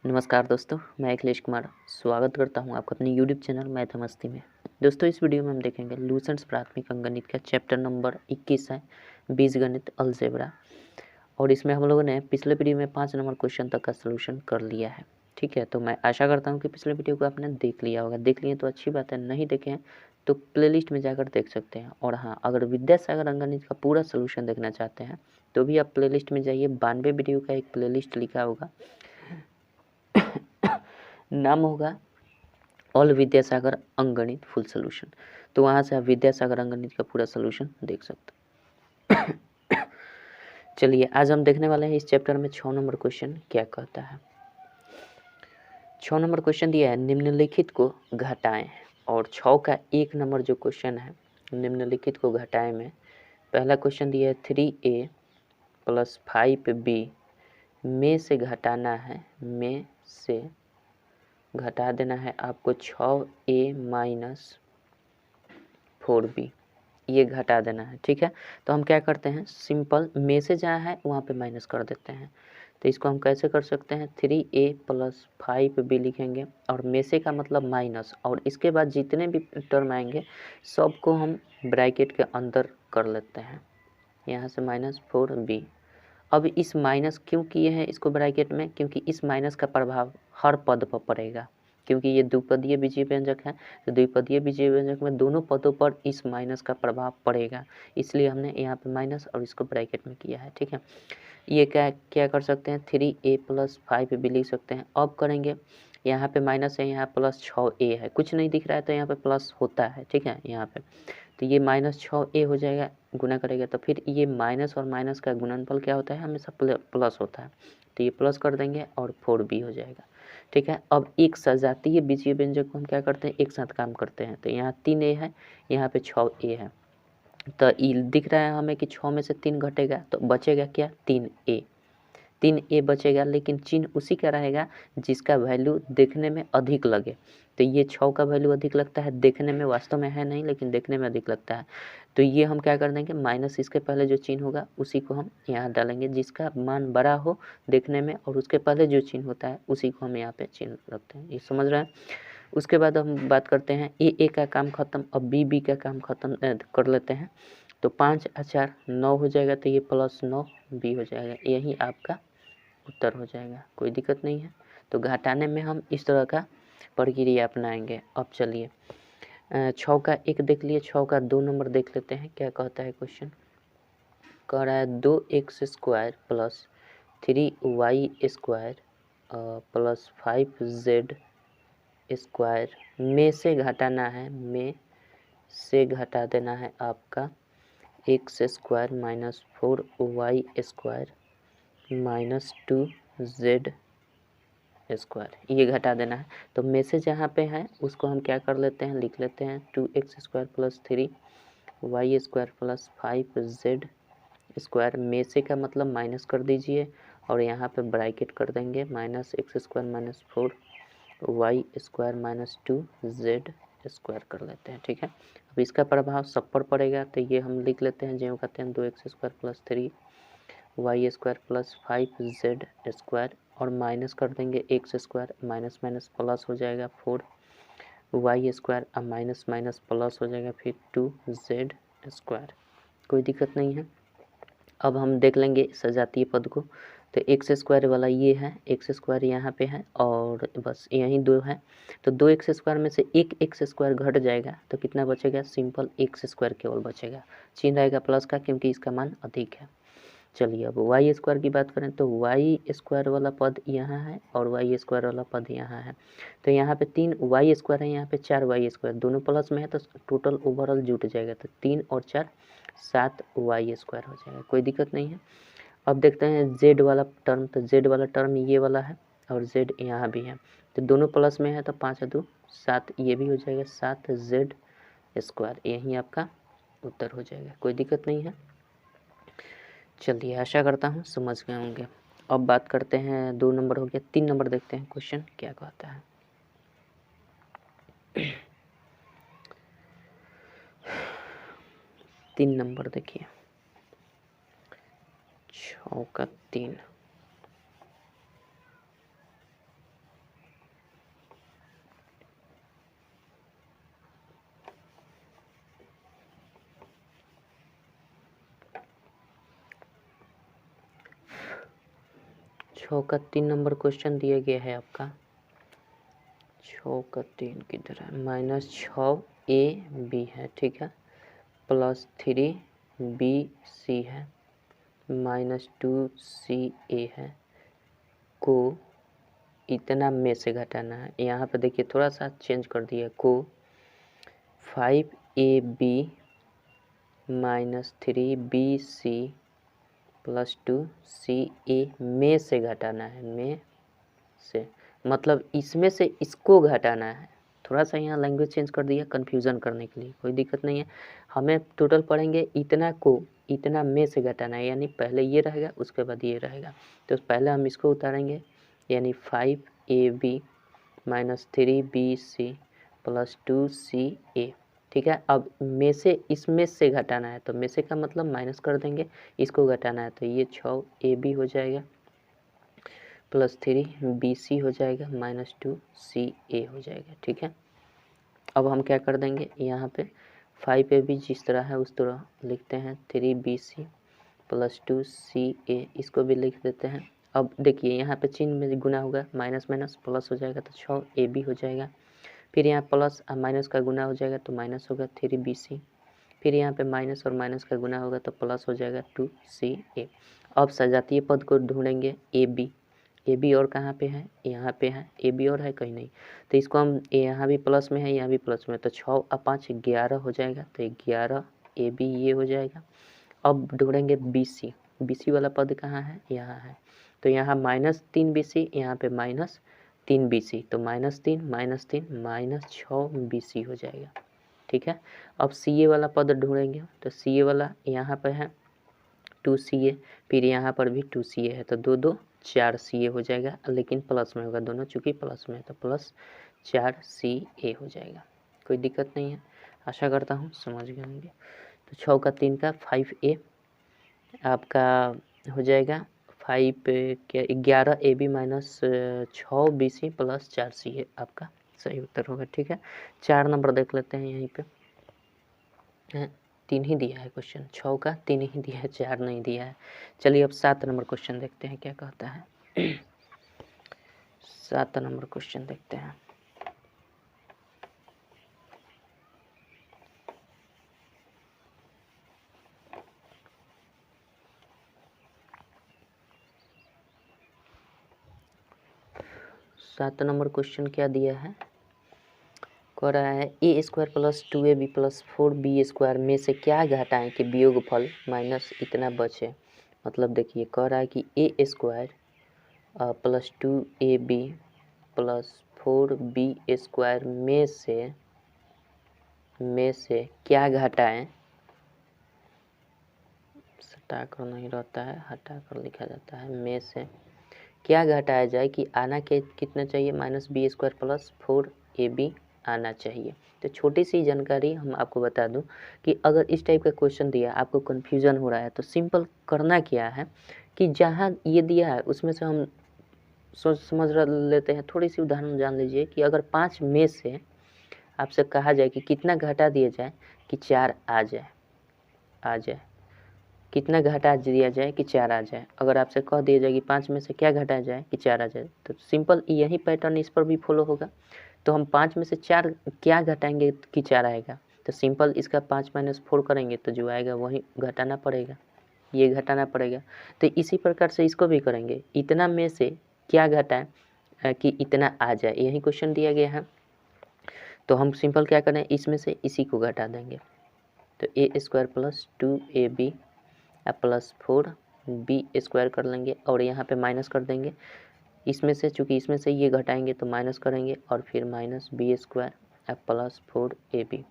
नमस्कार दोस्तों, मैं अखिलेश कुमार स्वागत करता हूं आपका अपने यूट्यूब चैनल मैथ मस्ती में। दोस्तों, इस वीडियो में हम देखेंगे लूसेंट्स प्राथमिक अंकगणित का चैप्टर नंबर 21 है बीजगणित अलजेब्रा। और इसमें हम लोगों ने पिछले वीडियो में 5 नंबर क्वेश्चन तक का सोल्यूशन कर लिया है। ठीक है, तो मैं आशा करता हूँ कि पिछले वीडियो को आपने देख लिया होगा। देख लिए तो अच्छी बात है, नहीं देखे हैं तो प्लेलिस्ट में जाकर देख सकते हैं। और हाँ, अगर विद्यासागर अंकगणित का पूरा सोल्यूशन देखना चाहते हैं तो भी आप प्लेलिस्ट में जाइए। 92 वीडियो का एक प्लेलिस्ट लिखा होगा, नाम होगा ऑल विद्यासागर अंकगणित फुल सोल्यूशन। तो वहाँ से आप विद्यासागर अंकगणित का पूरा सोल्यूशन देख सकते हैं। चलिए, आज हम देखने वाले हैं इस चैप्टर में 6 नंबर क्वेश्चन क्या कहता है। 6 नंबर क्वेश्चन दिया है, निम्नलिखित को घटाएं। और 6 का 1 नंबर जो क्वेश्चन है निम्नलिखित को घटाएं में, पहला क्वेश्चन दिया है 3a + 5b में से घटाना है, में से घटा देना है आपको 6a - 4b, ये घटा देना है। ठीक है, तो हम क्या करते हैं, सिंपल में से जहाँ है वहाँ पे माइनस कर देते हैं। तो इसको हम कैसे कर सकते हैं, 3a + 5b लिखेंगे और में से का मतलब माइनस, और इसके बाद जितने भी टर्म आएंगे सबको हम ब्रैकेट के अंदर कर लेते हैं, यहाँ से -4b। अब इस माइनस क्यों किए हैं इसको ब्रैकेट में, क्योंकि इस माइनस का प्रभाव हर पद पर पड़ेगा, क्योंकि ये द्विपदीय बीजीय व्यंजक है। तो द्विपदीय बीजीय व्यंजक में दोनों पदों पर इस माइनस का प्रभाव पड़ेगा, इसलिए हमने यहाँ पे माइनस और इसको ब्रैकेट में किया है। ठीक है, ये क्या क्या कर सकते हैं, 3a + 5b लिख सकते हैं। अब करेंगे, यहाँ पे माइनस है, यहाँ +6a है, कुछ नहीं दिख रहा है तो यहाँ पे प्लस होता है। ठीक है, यहाँ पे तो ये -6a हो जाएगा, गुना करेगा तो फिर ये माइनस और माइनस का गुणनफल क्या होता है, हमेशा प्लस होता है। तो ये प्लस कर देंगे और 4b हो जाएगा। ठीक है, अब एक सजातीय बीजीय व्यंजक को हम क्या करते हैं, एक साथ काम करते हैं। तो यहाँ 3a है, यहाँ पे 6a है, तो ये दिख रहा है हमें कि 6 में से 3 घटेगा तो बचेगा क्या, 3a। 3a बचेगा, लेकिन चिन्ह उसी का रहेगा जिसका वैल्यू देखने में अधिक लगे। तो ये 6 का वैल्यू अधिक लगता है, देखने में वास्तव में है नहीं लेकिन देखने में अधिक लगता है। तो ये हम क्या कर देंगे, माइनस इसके पहले जो चिन्ह होगा उसी को हम यहाँ डालेंगे, जिसका मान बड़ा हो देखने में, और उसके पहले जो चिन्ह होता है उसी को हम यहाँ पे चिन्ह रखते हैं। ये समझ रहे हैं। उसके बाद हम बात करते हैं ए का काम खत्म, अब बी का काम खत्म कर लेते हैं। तो 5 और 4 9 हो जाएगा, तो ये +9b हो जाएगा। यही आपका उत्तर हो जाएगा, कोई दिक्कत नहीं है। तो घटाने में हम इस तरह का प्रक्रिया अपनाएंगे। अब चलिए 6 का 1 देख लिए, 6 का 2 नंबर देख लेते हैं क्या कहता है क्वेश्चन। कह रहा है 2x² + 3y² + 5z² में से घटाना है, में से घटा देना है आपका x² - 4y² -2z², ये घटा देना है। तो में से जहाँ पे है उसको हम क्या कर लेते हैं, लिख लेते हैं 2x² + 3y² + 5z²। में से का मतलब माइनस कर दीजिए और यहाँ पे ब्रैकेट कर देंगे, -x² - 4y² -2z² कर लेते हैं। ठीक है, अब इसका प्रभाव सब पर पड़ेगा, तो ये हम लिख लेते हैं, जो कहते हैं 2x² + 3y² + 5z² और माइनस कर देंगे x², माइनस माइनस प्लस हो जाएगा 4y² और माइनस माइनस प्लस हो जाएगा फिर 2z²। कोई दिक्कत नहीं है। अब हम देख लेंगे सजातीय पद को। तो x² वाला ये है, x² यहाँ पे है और बस यहीं 2 है। तो 2x² में से एक x² घट जाएगा तो कितना बचेगा, सिंपल x² केवल बचेगा, चिन्ह रहेगा प्लस का क्योंकि इसका मान अधिक है। चलिए, अब y² की बात करें तो y² वाला पद यहाँ है और y² वाला पद यहाँ है। तो यहाँ पे 3 y² है, यहाँ पे 4 y², दोनों प्लस में है तो टोटल ओवरऑल जुट जाएगा। तो 3 और 4 7 y² हो जाएगा, कोई दिक्कत नहीं है। अब देखते हैं z वाला टर्म। तो z वाला टर्म ये वाला है और z यहाँ भी है, तो दोनों प्लस में है तो 5 और 2 7, ये भी हो जाएगा 7z²। यही आपका उत्तर हो जाएगा, कोई दिक्कत नहीं है। चलिए, आशा करता हूँ समझ गए होंगे। अब बात करते हैं, 2 नंबर हो गया, 3 नंबर देखते हैं क्वेश्चन क्या कहता है। 3 नंबर देखिए, 6 का 3। 6 का 3 नंबर क्वेश्चन दिया गया है आपका। 6 का 3 किधर है? -6ab है, ठीक है, +3bc है, -2ca है, को इतना में से घटाना है। यहाँ पे देखिए थोड़ा सा चेंज कर दिया, को 5ab -3bc +2ca में से घटाना है, में से मतलब इसमें से इसको घटाना है। थोड़ा सा यहाँ लैंग्वेज चेंज कर दिया कन्फ्यूज़न करने के लिए, कोई दिक्कत नहीं है। हमें टोटल पढ़ेंगे इतना को इतना में से घटाना है, यानी पहले ये रहेगा उसके बाद ये रहेगा। तो पहले हम इसको उतारेंगे, यानी 5ab -3bc +2ca, ठीक है। अब में से इसमें से घटाना है, तो में से का मतलब माइनस कर देंगे, इसको घटाना है, तो ये 6ab हो जाएगा +3bc हो जाएगा -2ca हो जाएगा, ठीक है। अब हम क्या कर देंगे, यहाँ पे 5ab जिस तरह है उस तरह लिखते हैं, 3bc +2ca इसको भी लिख देते हैं। अब देखिए यहाँ पे चिन्ह में गुना होगा, माइनस माइनस प्लस हो जाएगा, तो 6ab हो जाएगा। फिर यहाँ प्लस और माइनस का गुना हो जाएगा तो माइनस होगा 3bc, फिर यहाँ पे माइनस और माइनस का गुना होगा तो प्लस हो जाएगा 2ca। अब सजातीय पद को ढूंढेंगे, ए बी और कहाँ पे है, यहाँ पे है, ए बी और है कहीं नहीं, तो इसको हम यहाँ भी प्लस में है यहाँ भी प्लस में, तो 6 और 5 11 हो जाएगा, तो 11 ए बी ये हो जाएगा। अब ढूंढेंगे बी सी, बी सी वाला पद कहाँ है, यहाँ है, तो यहाँ -3bc, यहाँ पे -3bc, तो -3 -6bc हो जाएगा, ठीक है। अब सी ए वाला पद ढूंढेंगे, तो सी ए वाला यहाँ पे है 2ca, फिर यहाँ पर भी 2ca है, तो 2 2 4ca हो जाएगा, लेकिन प्लस में होगा, दोनों चूँकि प्लस में है तो +4ca हो जाएगा। कोई दिक्कत नहीं है, आशा करता हूँ समझ गए होंगे। तो 6 का 3 का 5a आपका हो जाएगा 11ab -6bc +4ca आपका सही उत्तर होगा, ठीक है। 4 नंबर देख लेते हैं, यहीं पे 3 ही दिया है क्वेश्चन, 6 का 3 ही दिया है, 4 नहीं दिया है। चलिए अब 7 नंबर क्वेश्चन देखते हैं क्या कहता है। 7 नंबर क्वेश्चन देखते हैं। सात नंबर क्वेश्चन क्या दिया है, कह रहा है a² + 2ab + 4b² में से क्या घटाएं कि वियोगफल माइनस इतना बचे। मतलब देखिए कह रहा है कि a² + 2ab + 4b² में से क्या घटाएं, सटा कर नहीं रहता है, हटा कर लिखा जाता है, में से क्या घटाया जाए कि आना के कितना चाहिए, -b² + 4ab आना चाहिए। तो छोटी सी जानकारी हम आपको बता दूं कि अगर इस टाइप का क्वेश्चन दिया आपको कन्फ्यूज़न हो रहा है, तो सिंपल करना क्या है कि जहां ये दिया है उसमें से हम सोच समझ लेते हैं। थोड़ी सी उदाहरण जान लीजिए कि अगर 5 में से आपसे कहा जाए कि कितना घटा दिया जाए कि 4 आ जाए, कितना घटा दिया जाए कि 4 आ जाए। अगर आपसे कह दिया जाए कि 5 में से क्या घटाया जाए कि 4 आ जाए, तो सिंपल यही पैटर्न इस पर भी फॉलो होगा। तो हम 5 में से 4 क्या घटाएंगे कि 4 आएगा, तो सिंपल इसका 5 - 4 करेंगे तो जो आएगा वही घटाना पड़ेगा, ये घटाना पड़ेगा। तो इसी प्रकार से इसको भी करेंगे, इतना में से क्या घटाएं कि इतना आ जाए, यही क्वेश्चन दिया गया है। तो हम सिंपल क्या करें, इसमें से इसी को घटा देंगे, तो a² + 2ab + 4b² कर लेंगे और यहाँ पे माइनस कर देंगे। इसमें से चूँकि इसमें से ये घटाएंगे तो माइनस करेंगे और फिर -b² + 4ab।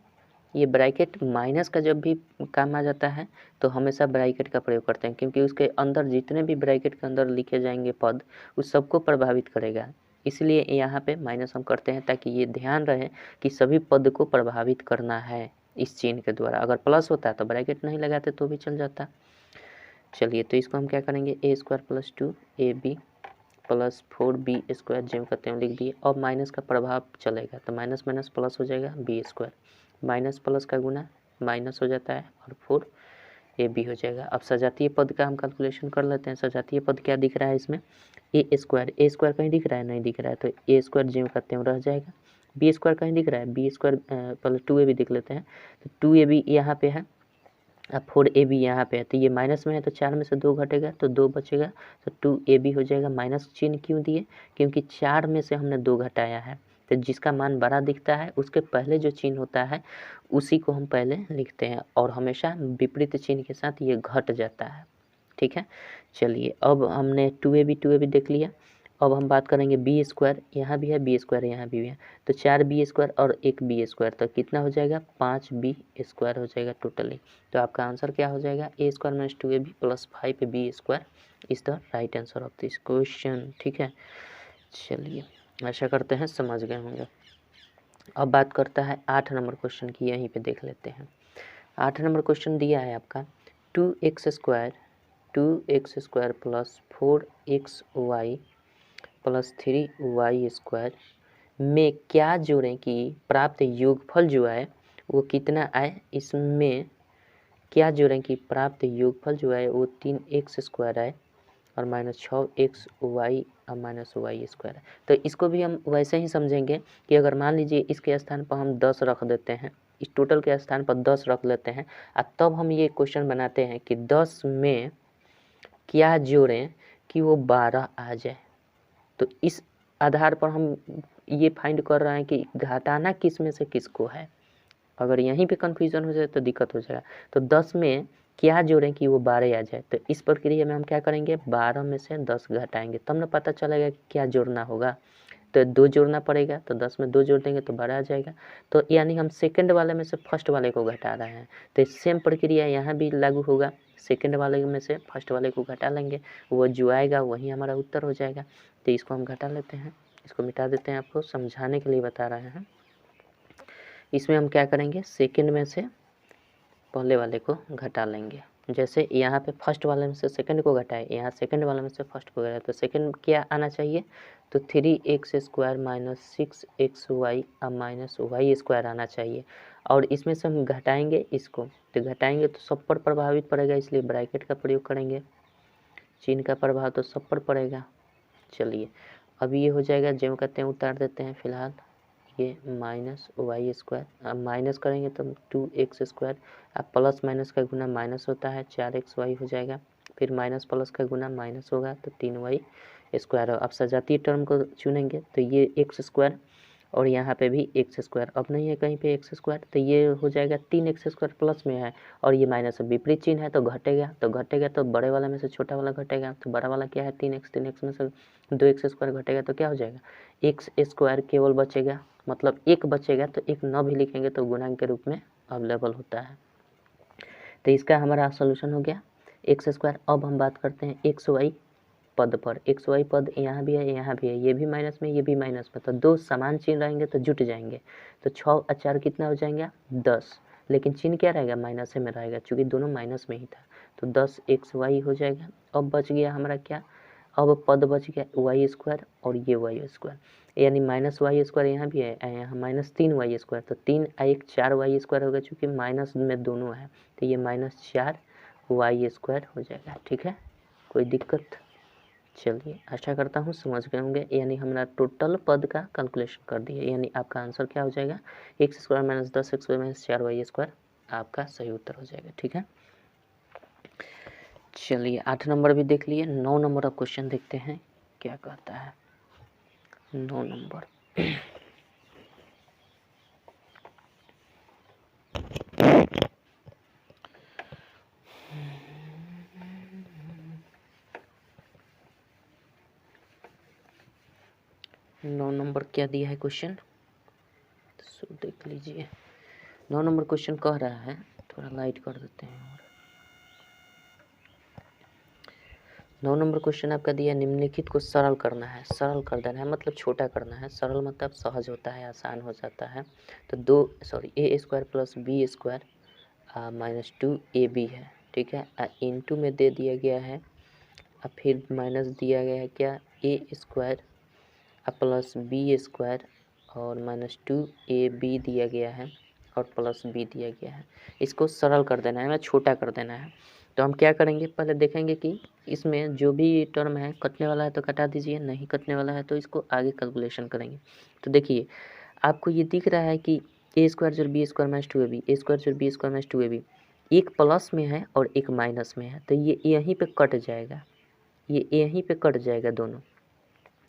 ये ब्रैकेट माइनस का जब भी काम आ जाता है तो हमेशा ब्रैकेट का प्रयोग करते हैं, क्योंकि उसके अंदर जितने भी ब्रैकेट के अंदर लिखे जाएंगे पद उस सबको प्रभावित करेगा। इसलिए यहाँ पे माइनस हम करते हैं ताकि ये ध्यान रहे कि सभी पद को प्रभावित करना है इस चिन्ह के द्वारा। अगर प्लस होता है तो ब्रैकेट नहीं लगाते तो भी चल जाता। चलिए तो इसको हम क्या करेंगे, a² + 2ab + 4b² जो कहते हैं लिख दिए। अब माइनस का प्रभाव चलेगा तो माइनस माइनस प्लस हो जाएगा b², माइनस प्लस का गुना माइनस हो जाता है और 4 ए बी हो जाएगा। अब सजातीय पद का हम कैलकुलेशन कर लेते हैं। सजातीय पद क्या दिख रहा है इसमें, ए स्क्वायर कहीं दिख रहा है, नहीं दिख रहा है, तो ए स्क्वायर ज्यों का त्यों रह जाएगा। बी स्क्वायर कहीं दिख रहा है, बी स्क्वायर पहले 2ab देख लेते हैं, तो 2ab यहाँ पे है, अब 4ab यहाँ पे है, तो ये माइनस में है तो 4 में से 2 घटेगा तो 2 बचेगा, तो 2ab हो जाएगा। माइनस चिन्ह क्यों दिए, क्योंकि 4 में से हमने 2 घटाया है, तो जिसका मान बड़ा दिखता है उसके पहले जो चिन्ह होता है उसी को हम पहले लिखते हैं, और हमेशा विपरीत चिन्ह के साथ ये घट जाता है। ठीक है, चलिए अब हमने 2ab देख लिया। अब हम बात करेंगे बी स्क्वायर, यहाँ भी है बी स्क्वायर, यहाँ भी है, तो 4b स्क्वायर और 1b स्क्वायर, तो कितना हो जाएगा 5b स्क्वायर हो जाएगा टोटली। तो आपका आंसर क्या हो जाएगा, A square minus 2ab plus 5b square is the right answer of this question. ठीक है, चलिए आशा करते हैं समझ गए होंगे। अब बात करता है 8 नंबर क्वेश्चन की, यहीं पे देख लेते हैं। 8 नंबर क्वेश्चन दिया है आपका 2x square plus 4xy plus 3y square में क्या जोड़ें कि प्राप्त योगफल जो है वो कितना आए। इसमें क्या जोड़ें कि प्राप्त योगफल जो है वो 3x स्क्वायर आए और माइनस 6xy और माइनस y स्क्वायर है। तो इसको भी हम वैसे ही समझेंगे कि अगर मान लीजिए इसके स्थान पर हम 10 रख देते हैं, इस टोटल के स्थान पर 10 रख लेते हैं, और तब हम ये क्वेश्चन बनाते हैं कि 10 में क्या जोड़ें कि वो 12 आ जाए। तो इस आधार पर हम ये फाइंड कर रहे हैं कि घटाना किस में से किसको है। अगर यहीं पे कन्फ्यूजन हो जाए तो दिक्कत हो जाएगा। तो 10 में क्या जोड़ें कि वो 12 आ जाए, तो इस प्रक्रिया में हम क्या करेंगे, 12 में से 10 घटाएंगे, तब ना पता चलेगा कि क्या जोड़ना होगा। तो 2 जोड़ना पड़ेगा, तो 10 में 2 जोड़ देंगे तो 12 आ जाएगा। तो यानी हम सेकंड वाले में से फर्स्ट वाले को घटा रहे हैं, तो सेम प्रक्रिया यहाँ भी लागू होगा। सेकंड वाले में से फर्स्ट वाले को घटा लेंगे, वो जो आएगा वही हमारा उत्तर हो जाएगा। तो इसको हम घटा लेते हैं, इसको मिटा देते हैं, आपको समझाने के लिए बता रहे हैं। इसमें हम क्या करेंगे, सेकंड में से पहले वाले को घटा लेंगे। जैसे यहाँ पे फर्स्ट वाले में से सेकंड को घटाए, यहाँ सेकंड वाले में से फर्स्ट को घटाए, तो सेकंड क्या आना चाहिए, तो 3x स्क्वायर माइनस 6xy और माइनस y स्क्वायर आना चाहिए। और इसमें से हम घटाएंगे इसको, तो घटाएंगे तो सब पर प्रभावित पड़ेगा, इसलिए ब्रैकेट का प्रयोग करेंगे, चिन्ह का प्रभाव तो सब पर पड़ेगा। चलिए अब ये हो जाएगा, जो कहते हैं उतार देते हैं फिलहाल, ये माइनस y स्क्वायर, अब माइनस करेंगे तो 2x स्क्वायर, अब प्लस माइनस का गुना माइनस होता है, 4xy हो जाएगा, फिर माइनस प्लस का गुना माइनस होगा तो 3y स्क्वायर। अब सजातीय टर्म को चुनेंगे तो ये x स्क्वायर और यहाँ पे भी x स्क्वायर, अब नहीं है कहीं पे x स्क्वायर, तो ये हो जाएगा 3x स्क्वायर प्लस में है और ये माइनस विपरीत चिन्ह है तो घटेगा, तो बड़े वाला में से छोटा वाला घटेगा, तो बड़ा वाला क्या है 3x में से 2x स्क्वायर घटेगा तो क्या हो जाएगा, x स्क्वायर केवल बचेगा, मतलब एक बचेगा, तो एक न भी लिखेंगे तो गुणांक के रूप में अवेलेबल होता है। तो इसका हमारा सोल्यूशन हो गया एक्स स्क्वायर। अब हम बात करते हैं एक्स वाई पद पर। एक्स वाई पद यहाँ भी है, यहाँ भी है, ये भी माइनस में, ये भी माइनस में, तो दो समान चिन्ह रहेंगे तो जुट जाएंगे, तो 6 और 4 कितना हो जाएंगे 10, लेकिन चिन्ह क्या रहेगा माइनस में रहेगा, चूँकि दोनों माइनस में ही था, तो 10 एक्स वाई हो जाएगा। अब बच गया हमारा क्या, अब पद बच गया वाई स्क्वायर और ये वाई स्क्वायर, यानी माइनस वाई स्क्वायर यहाँ भी है, यहाँ माइनस 3y स्क्वायर, तो 3 1 4y स्क्वायर होगा, चूँकि माइनस में दोनों है, तो ये माइनस 4y स्क्वायर हो जाएगा। ठीक है, कोई दिक्कत। चलिए आशा करता हूँ समझ गए होंगे, यानी हमारा टोटल पद का कैलकुलेशन कर दिया, यानी आपका आंसर क्या हो जाएगा x square minus 10x minus 4y square आपका सही उत्तर हो जाएगा। ठीक है, चलिए 8 नंबर भी देख लिए। 9 नंबर का क्वेश्चन देखते हैं क्या कहता है। 9 नंबर क्या दिया है क्वेश्चन, तो देख लीजिए। 9 नंबर क्वेश्चन कह रहा है, थोड़ा लाइट कर देते हैं। 9 नंबर क्वेश्चन आपका दिया, निम्नलिखित को सरल करना है, सरल कर देना है मतलब छोटा करना है, सरल मतलब सहज होता है, आसान हो जाता है। तो A square plus B square minus 2ab है, ठीक है, इनटू में दे दिया गया है, और फिर माइनस दिया गया है क्या ए स्क्वायर प्लस बी स्क्वायर और माइनस 2ab दिया गया है, और प्लस बी दिया गया है। इसको सरल कर देना है, हमें छोटा कर देना है। तो हम क्या करेंगे, पहले देखेंगे कि इसमें जो भी टर्म है कटने वाला है तो कटा दीजिए, नहीं कटने वाला है तो इसको आगे कैलकुलेशन करेंगे। तो देखिए आपको ये दिख रहा है कि ए स्क्वायर जोड़ बी स्क्वायर माइनस 2ab, ए स्क्वायर जोड़ बी स्क्वायर माइनस 2ab, एक प्लस में है और एक माइनस में है, तो ये यहीं पे कट जाएगा, ये यहीं पे कट जाएगा दोनों।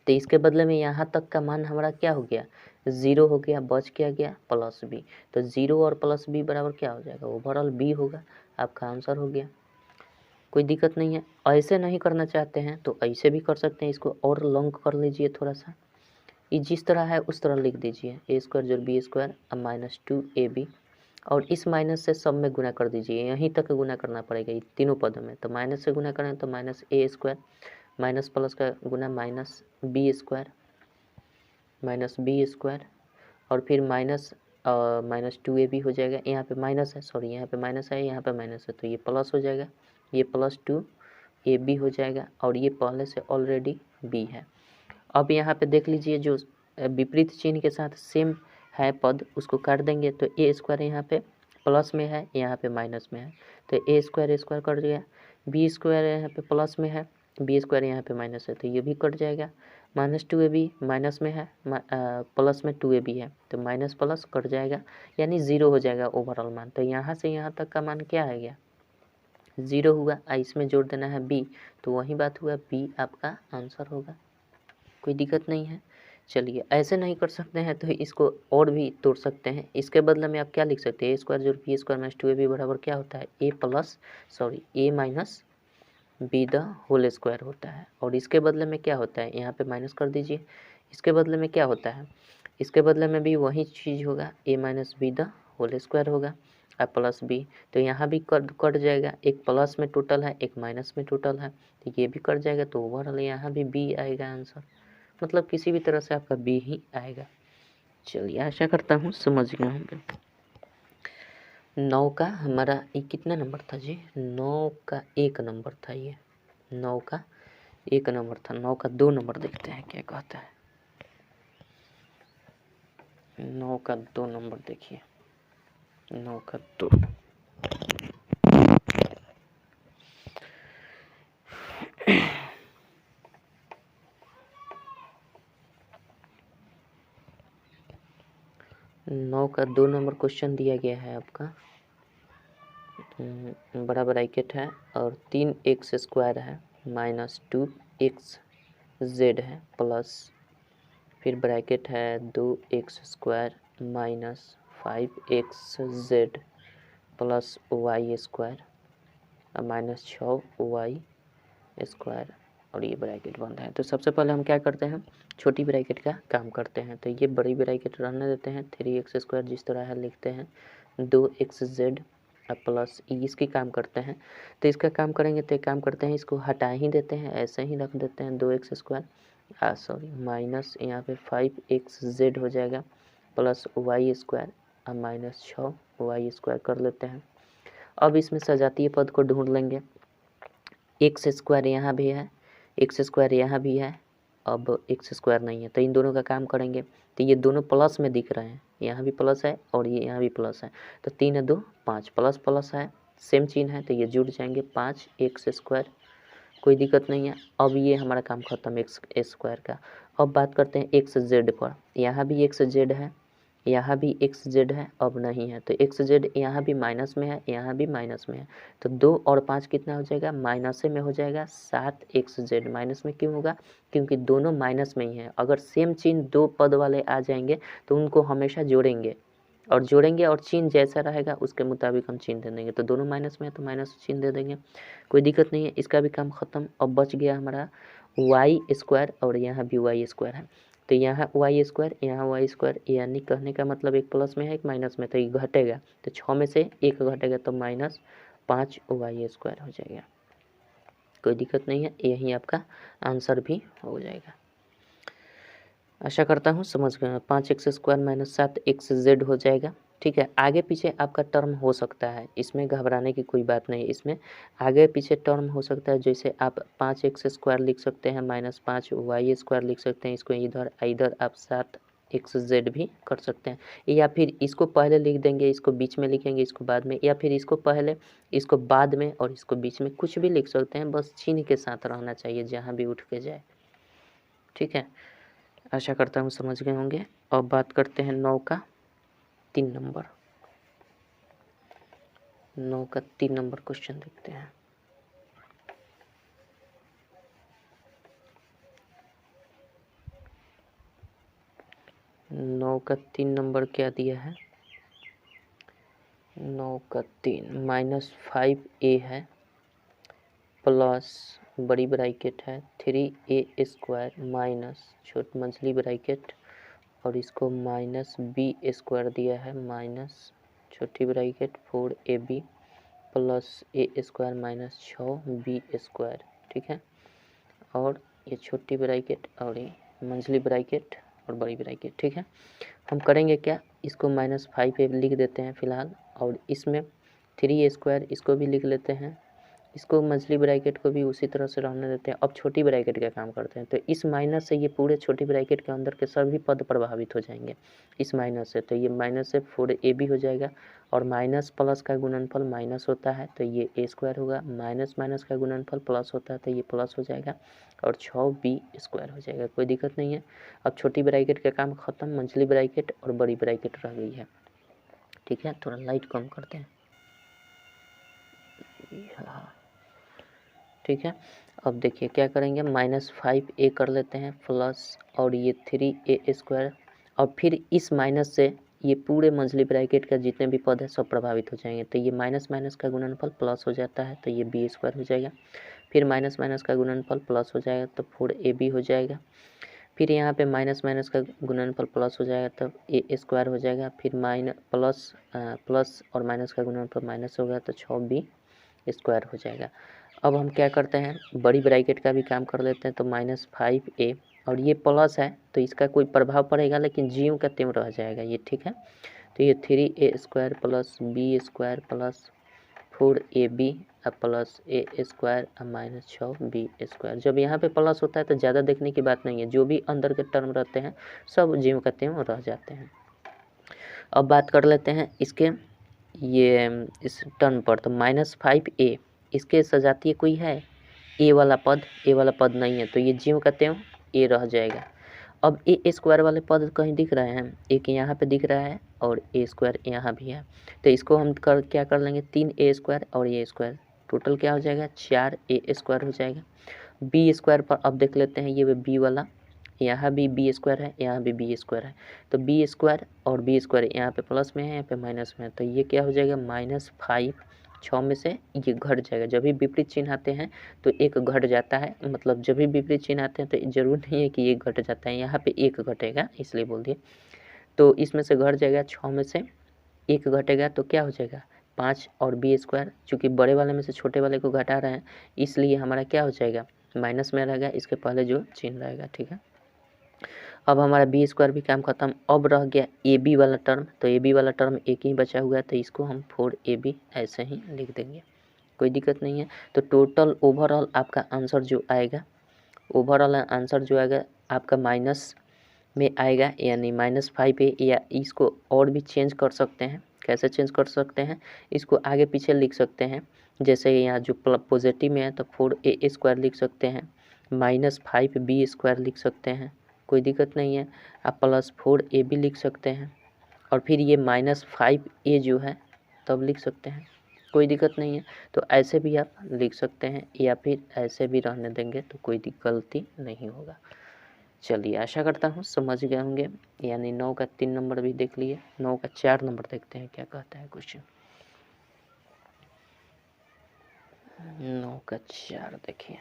तो इसके बदले में यहाँ तक का मान हमारा क्या हो गया, 0 हो गया, बच क्या गया प्लस बी। तो 0 और प्लस बी बराबर क्या हो जाएगा, ओवरऑल बी होगा। आपका आंसर हो गया, कोई दिक्कत नहीं है। ऐसे नहीं करना चाहते हैं तो ऐसे भी कर सकते हैं, इसको और लॉन्ग कर लीजिए थोड़ा सा, ये जिस तरह है उस तरह लिख दीजिए, ए स्क्वायर जोड़ बी स्क्वायर अब माइनस 2ab, और इस माइनस से सब में गुना कर दीजिए, यहीं तक गुना करना पड़ेगा ये तीनों पदों में। तो माइनस से गुना करें तो minus A square, minus plus का गुना minus B square, minus B square, और फिर माइनस 2ab हो जाएगा। यहाँ पे माइनस है, सॉरी यहाँ पे माइनस है, यहाँ पे माइनस है, तो ये प्लस हो जाएगा, ये प्लस 2ab हो जाएगा, और ये पहले से ऑलरेडी b है। अब यहाँ पे देख लीजिए जो विपरीत चिन्ह के साथ सेम है पद उसको काट देंगे, तो ए स्क्वायर यहाँ पे प्लस में है, यहाँ पे माइनस में है, तो ए स्क्वायर कट गया, बी स्क्वायर यहाँ पे प्लस में है, बी स्क्वायर यहाँ पे माइनस है, तो ये भी कट जाएगा, माइनस 2ab माइनस में है, प्लस में 2ab है, तो माइनस प्लस कट जाएगा, यानी 0 हो जाएगा ओवरऑल मान। तो यहाँ से यहाँ तक का मान क्या आ गया, 0 हुआ। इसमें जोड़ देना है b, तो वही बात हुआ, b आपका आंसर होगा, कोई दिक्कत नहीं है। चलिए ऐसे नहीं कर सकते हैं तो इसको और भी तोड़ सकते हैं। इसके बदले में आप क्या लिख सकते हैं, ए स्क्वायर जोड़ बी स्क्वायर माइनस 2ab बराबर क्या होता है, A minus B the whole square होता है। और इसके बदले में क्या होता है, यहाँ पे माइनस कर दीजिए, इसके बदले में क्या होता है, इसके बदले में भी वही चीज़ होगा, A minus B the whole square होगा और प्लस बी। तो यहाँ भी कट जाएगा, एक प्लस में टोटल है, एक माइनस में टोटल है, तो ये भी कट जाएगा, तो ओवरऑल यहाँ भी बी आएगा आंसर, मतलब किसी भी तरह से आपका बी ही आएगा। चलिए आशा करता हूँ समझ गए होंगे। 9 का हमारा ये कितना नंबर था जी, 9 का 1 नंबर था, ये 9 का 1 नंबर था। 9 का 2 नंबर देखते हैं क्या कहता है। 9 का 2 नंबर देखिए, 9 का 2, नौ का 2 नंबर क्वेश्चन दिया गया है आपका, बड़ा ब्रैकेट है और 3x स्क्वायर है माइनस 2xz है प्लस, फिर ब्रैकेट है 2x square minus 5xz plus y square minus 6y square, और ये ब्रैकेट बंद है। तो सबसे पहले हम क्या करते हैं, छोटी ब्रैकेट का काम करते हैं। तो ये बड़ी ब्रैकेट रहने देते हैं, 3x स्क्वायर जिस तरह है लिखते हैं, 2xz प्लस इसकी काम करते हैं। तो इसका काम करेंगे तो काम करते हैं, इसको हटा ही देते हैं, ऐसे ही रख देते हैं, 2x स्क्वायर सॉरी माइनस यहाँ पे 5xz हो जाएगा प्लस y स्क्वायर और माइनस 6y स्क्वायर कर लेते हैं। अब इसमें सजातीय पद को ढूंढ लेंगे, एक्स स्क्वायर यहाँ भी है, एक्स स्क्वायर यहाँ भी है, अब एक्स स्क्वायर नहीं है, तो इन दोनों का काम करेंगे। तो ये दोनों प्लस में दिख रहे हैं, यहाँ भी प्लस है और ये यहाँ भी प्लस है, तो 3 2 5 प्लस प्लस है, सेम चिन्ह है, तो ये जुड़ जाएंगे 5 एक्स स्क्वायर, कोई दिक्कत नहीं है। अब ये हमारा काम खत्म एक्स स्क्वायर का। अब बात करते हैं एक्स जेड पर, यहाँ भी एक्स जेड है, यहाँ भी एक्स जेड है, अब नहीं है, तो एक्स जेड यहाँ भी माइनस में है, यहाँ भी माइनस में है, तो 2 और 5 कितना हो जाएगा, माइनस में हो जाएगा, 7 एक्स जेड। माइनस में क्यों होगा, क्योंकि दोनों माइनस में ही है। अगर सेम चिन्ह 2 पद वाले आ जाएंगे तो उनको हमेशा जोड़ेंगे और चिन्ह जैसा रहेगा उसके मुताबिक हम चिन्ह दे देंगे। तो दोनों माइनस में है तो माइनस चिन्ह दे देंगे, कोई दिक्कत नहीं है। इसका भी काम खत्म। अब बच गया हमारा वाई स्क्वायर, और यहाँ भी वाई स्क्वायर है, तो यहाँ वाई स्क्वायर, यहाँ वाई स्क्वायर, यानी कहने का मतलब एक प्लस में है एक माइनस में, तो ये घटेगा, तो 6 में से 1 घटेगा, तो माइनस 5 वाई स्क्वायर हो जाएगा, कोई दिक्कत नहीं है, यही आपका आंसर भी हो जाएगा। आशा करता हूँ समझ गए। 5x स्क्वायर माइनस 7xz हो जाएगा, ठीक है। आगे पीछे आपका टर्म हो सकता है, इसमें घबराने की कोई बात नहीं, इसमें आगे पीछे टर्म हो सकता है। जैसे आप 5x स्क्वायर लिख सकते हैं माइनस 5y स्क्वायर लिख सकते हैं, इसको इधर इधर आप 7 एक्स जेड भी कर सकते हैं, या फिर इसको पहले लिख देंगे, इसको बीच में लिखेंगे, इसको बाद में, या फिर इसको पहले, इसको बाद में और इसको बीच में, कुछ भी लिख सकते हैं, बस चिन्ह के साथ रहना चाहिए जहाँ भी उठ के जाए। ठीक है, आशा करता हूँ समझ गए होंगे। अब बात करते हैं 9 का 3 नंबर। 9 का 3 नंबर क्वेश्चन देखते हैं। नौ का 3 नंबर क्या दिया है? 9 का 3 -5a है प्लस बड़ी ब्रैकेट है 3a² माइनस छोटी मंझली ब्रैकेट और इसको -b² दिया है माइनस छोटी bracket 4ab plus a² minus 6b²। ठीक है, और ये छोटी ब्रैकेट और ये मंझली ब्रैकेट और बड़ी ब्रैकेट। ठीक है, हम करेंगे क्या, इसको -5a लिख देते हैं फिलहाल, और इसमें 3a² इसको भी लिख लेते हैं, इसको मंझली ब्रैकेट को भी उसी तरह से रहने देते हैं। अब छोटी ब्रैकेट का काम करते हैं, तो इस माइनस से ये पूरे छोटी ब्रैकेट के अंदर के सभी पद प्रभावित हो जाएंगे इस माइनस से, तो ये माइनस से 4ab हो जाएगा, और माइनस प्लस का गुणनफल माइनस होता है तो ये a² होगा, माइनस माइनस का गुणनफल प्लस होता है तो ये प्लस हो जाएगा, और 6b² हो जाएगा। कोई दिक्कत नहीं है। अब छोटी ब्रैकेट का काम खत्म, मंझली ब्रैकेट और बड़ी ब्रैकेट रह गई है। ठीक है, थोड़ा लाइट कम करते हैं। ठीक है, अब देखिए क्या करेंगे, -5a कर लेते हैं प्लस और ये 3a², और फिर इस माइनस से ये पूरे मंझली ब्रैकेट का जितने भी पद है सब प्रभावित हो जाएंगे, तो ये माइनस माइनस का गुणनफल प्लस हो जाता है तो ये b² हो जाएगा, फिर माइनस माइनस का गुणनफल प्लस हो जाएगा तो 4ab हो जाएगा, फिर यहाँ पे माइनस माइनस का गुणनफल प्लस हो जाएगा तब a² हो जाएगा, फिर प्लस और माइनस का गुणनफल माइनस होगा तो 6b² हो जाएगा। अब हम क्या करते हैं, बड़ी ब्रैकेट का भी काम कर लेते हैं, तो -5a और ये प्लस है तो इसका कोई प्रभाव पड़ेगा लेकिन ज्यों का त्यों रह जाएगा ये। ठीक है, तो ये 3a² plus b² plus 4ab plus a² minus 6b²। जब यहाँ पे प्लस होता है तो ज़्यादा देखने की बात नहीं है, जो भी अंदर के टर्म रहते हैं सब ज्यों का त्यों रह जाते हैं। अब बात कर लेते हैं इसके ये इस टर्म पर, तो -5a इसके सजातीय कोई है, ए वाला पद नहीं है तो ये ज्यों का त्यों ए रह जाएगा। अब a² वाले पद कहीं दिख रहे हैं, एक यहाँ पे दिख रहा है और a² यहाँ भी है, तो इसको हम क्या कर लेंगे, 3a² और a², टोटल क्या हो जाएगा 4a² हो जाएगा। b² पर अब देख लेते हैं, ये b वाला, यहाँ भी b² है, यहाँ भी b² है, तो b² और b² यहाँ पे प्लस में है, यहाँ पे माइनस में है, तो ये क्या हो जाएगा -5, 6 में से ये घट जाएगा। जब भी विपरीत चिन्ह आते हैं तो एक घट जाता है, मतलब जब भी विपरीत चिन्ह आते हैं तो जरूर नहीं है कि एक घट जाता है, यहाँ पे एक घटेगा इसलिए बोल दिए, तो इसमें से घट जाएगा, 6 में से एक घटेगा तो क्या हो जाएगा 5, और b², चूँकि बड़े वाले में से छोटे वाले को घटा रहे हैं इसलिए हमारा क्या हो जाएगा माइनस में रहेगा, इसके पहले जो चिन्ह रहेगा। ठीक है, अब हमारा b² भी काम खत्म। अब रह गया ab वाला टर्म, तो ab वाला टर्म एक ही बचा हुआ है तो इसको हम 4ab ऐसे ही लिख देंगे, कोई दिक्कत नहीं है। तो टोटल ओवरऑल आपका आंसर जो आएगा, ओवरऑल आंसर जो आएगा आपका माइनस में आएगा, यानी -5a, या इसको और भी चेंज कर सकते हैं। कैसे चेंज कर सकते हैं, इसको आगे पीछे लिख सकते हैं, जैसे यहाँ जो पॉजिटिव में है तो 4a² लिख सकते हैं, -5b² लिख सकते हैं, कोई दिक्कत नहीं है। आप प्लस 4ab लिख सकते हैं, और फिर ये -5a जो है तब लिख सकते हैं, कोई दिक्कत नहीं है। तो ऐसे भी आप लिख सकते हैं या फिर ऐसे भी रहने देंगे तो कोई गलती नहीं होगा। चलिए, आशा करता हूँ समझ गए होंगे, यानी 9 का 3 नंबर भी देख लिए। 9 का 4 नंबर देखते हैं क्या कहता है क्वेश्चन। 9 का 4 देखिए,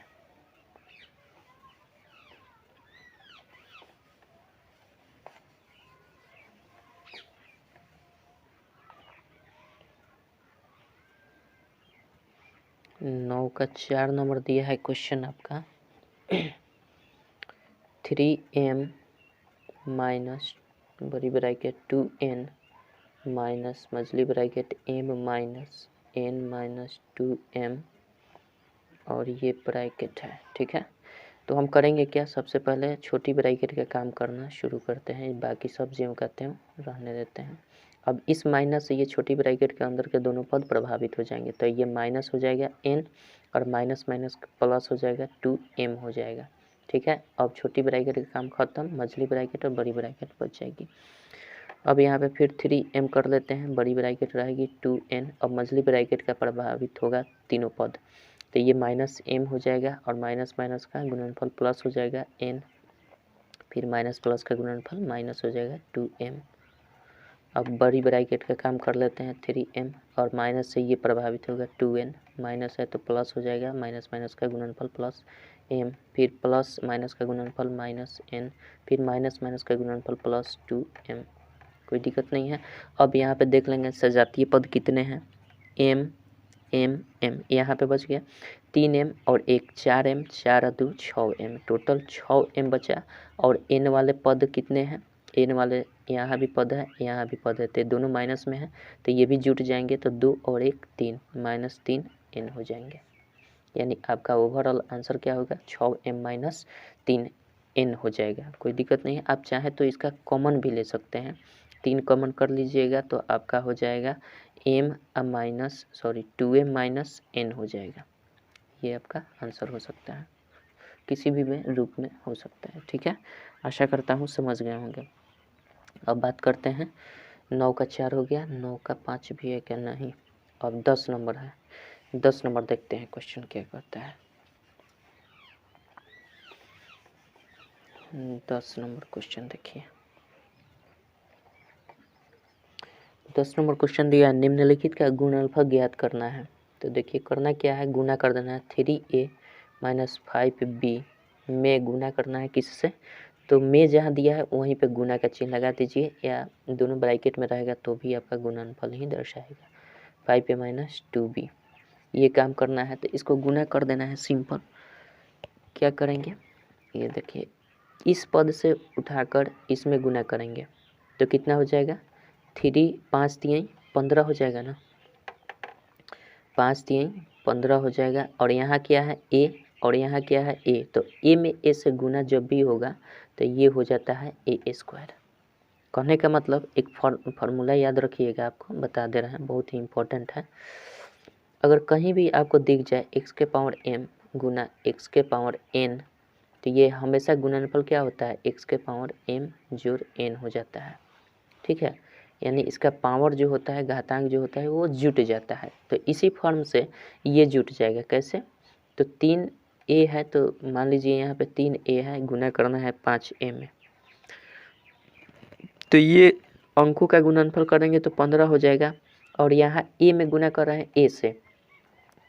नौ का 4 नंबर दिया है क्वेश्चन आपका 3m माइनस बड़ी ब्रैकेट 2n माइनस मझली bracket m minus n minus 2m और ये ब्रैकेट है। ठीक है, तो हम करेंगे क्या, सबसे पहले छोटी ब्रैकेट का काम करना शुरू करते हैं, बाकी सब जो कहते हैं रहने देते हैं। अब इस माइनस से ये छोटी ब्रैकेट के अंदर के दोनों पद प्रभावित हो जाएंगे, तो ये माइनस हो जाएगा n और माइनस माइनस प्लस हो जाएगा 2m हो जाएगा। ठीक है, अब छोटी ब्रैकेट का काम खत्म, मझली ब्रैकेट और बड़ी ब्रैकेट बच जाएगी। अब यहाँ पे फिर 3m कर लेते हैं, बड़ी ब्रैकेट रहेगी 2n, अब मझली ब्रैकेट का प्रभावित होगा तीनों पद, तो ये माइनस m हो जाएगा और माइनस माइनस का गुणनफल प्लस हो जाएगा n, फिर माइनस प्लस का गुणनफल माइनस हो जाएगा 2m। अब बड़ी ब्रैकेट का काम कर लेते हैं 3m और माइनस से ये प्रभावित होगा 2n, माइनस है तो प्लस हो जाएगा, माइनस माइनस का गुणनफल प्लस m, फिर प्लस माइनस का गुणनफल माइनस n, फिर माइनस माइनस का गुणनफल प्लस 2m। कोई दिक्कत नहीं है। अब यहाँ पे देख लेंगे सजातीय पद कितने हैं, m m m, यहाँ पे बच गया 3m और 1 4m, 4 2 6m, टोटल 6m बचा। और n वाले पद कितने हैं, n वाले यहाँ भी पद है यहाँ भी पद है, तो दोनों माइनस में है तो ये भी जुट जाएंगे, तो 2 और 1 3, माइनस 3n हो जाएंगे। यानी आपका ओवरऑल आंसर क्या होगा, 6m माइनस 3n हो जाएगा। कोई दिक्कत नहीं है, आप चाहे तो इसका कॉमन भी ले सकते हैं, 3 कॉमन कर लीजिएगा तो आपका हो जाएगा 2m माइनस n हो जाएगा। ये आपका आंसर हो सकता है, किसी भी में रूप में हो सकता है। ठीक है, आशा करता हूँ समझ गए होंगे। अब बात करते हैं 9 का 4 हो गया, 9 का 5 भी है क्या, नहीं। अब 10 नंबर है, 10 नंबर देखते हैं क्वेश्चन क्या करता है। 10 नंबर क्वेश्चन देखिए, 10 नंबर क्वेश्चन दिया है, निम्नलिखित का गुणनफल ज्ञात करना है। तो देखिए करना क्या है, गुना कर देना है 3a माइनस 5b में गुना करना है किससे, तो में जहाँ दिया है वहीं पे गुना का चिन्ह लगा दीजिए, या दोनों ब्रैकेट में रहेगा तो भी आपका गुणनफल ही दर्शाएगा। 5a माइनस 2b ये काम करना है, तो इसको गुना कर देना है सिंपल। क्या करेंगे, ये देखिए इस पद से उठाकर इसमें गुना करेंगे तो कितना हो जाएगा, 3 5 3 15 हो जाएगा ना, 5 3 15 हो जाएगा। और यहाँ क्या है a और यहाँ क्या है a, तो a में a से गुना जब भी होगा तो ये हो जाता है a²। कहने का मतलब एक फार्मूला याद रखिएगा, आपको बता दे रहे हैं, बहुत ही इम्पोर्टेंट है। अगर कहीं भी आपको दिख जाए x के पावर m गुना x के पावर n, तो ये हमेशा गुणनफल क्या होता है, x के पावर m जोड़ n हो जाता है। ठीक है, यानी इसका पावर जो होता है, घातांक जो होता है वो जुट जाता है। तो इसी फॉर्म से ये जुट जाएगा, कैसे, तो 3a है तो मान लीजिए यहाँ पे 3a है, गुना करना है 5a में, तो ये अंकों का गुणनफल करेंगे तो 15 हो जाएगा। और यहाँ a में गुना कर रहे हैं a से,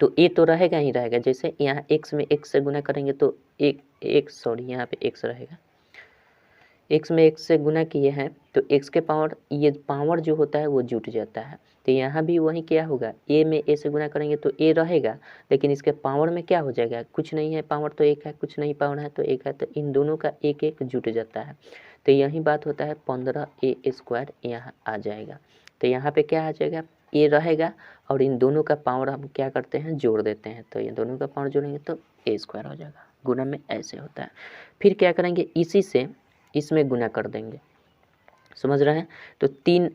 तो a तो रहेगा ही रहेगा, जैसे यहाँ x में x से गुना करेंगे तो यहाँ पे x रहेगा, x में x से गुना किए हैं तो x के पावर, ये पावर जो होता है वो जुट जाता है। तो यहाँ भी वही क्या होगा, a में a से गुना करेंगे तो a रहेगा, लेकिन इसके पावर में क्या हो जाएगा, कुछ नहीं है, पावर तो एक है, कुछ नहीं पावर है तो एक है, तो इन दोनों का एक एक जुट जाता है। तो यही बात होता है 15a² यहाँ आ जाएगा। तो यहाँ पे क्या आ जाएगा, a रहेगा और इन दोनों का पावर हम क्या करते हैं, जोड़ देते हैं, तो ये दोनों का पावर जोड़ेंगे तो a² हो जाएगा। गुना में ऐसे होता है। फिर क्या करेंगे, इसी से इसमें गुना कर देंगे, समझ रहे हैं। तो 3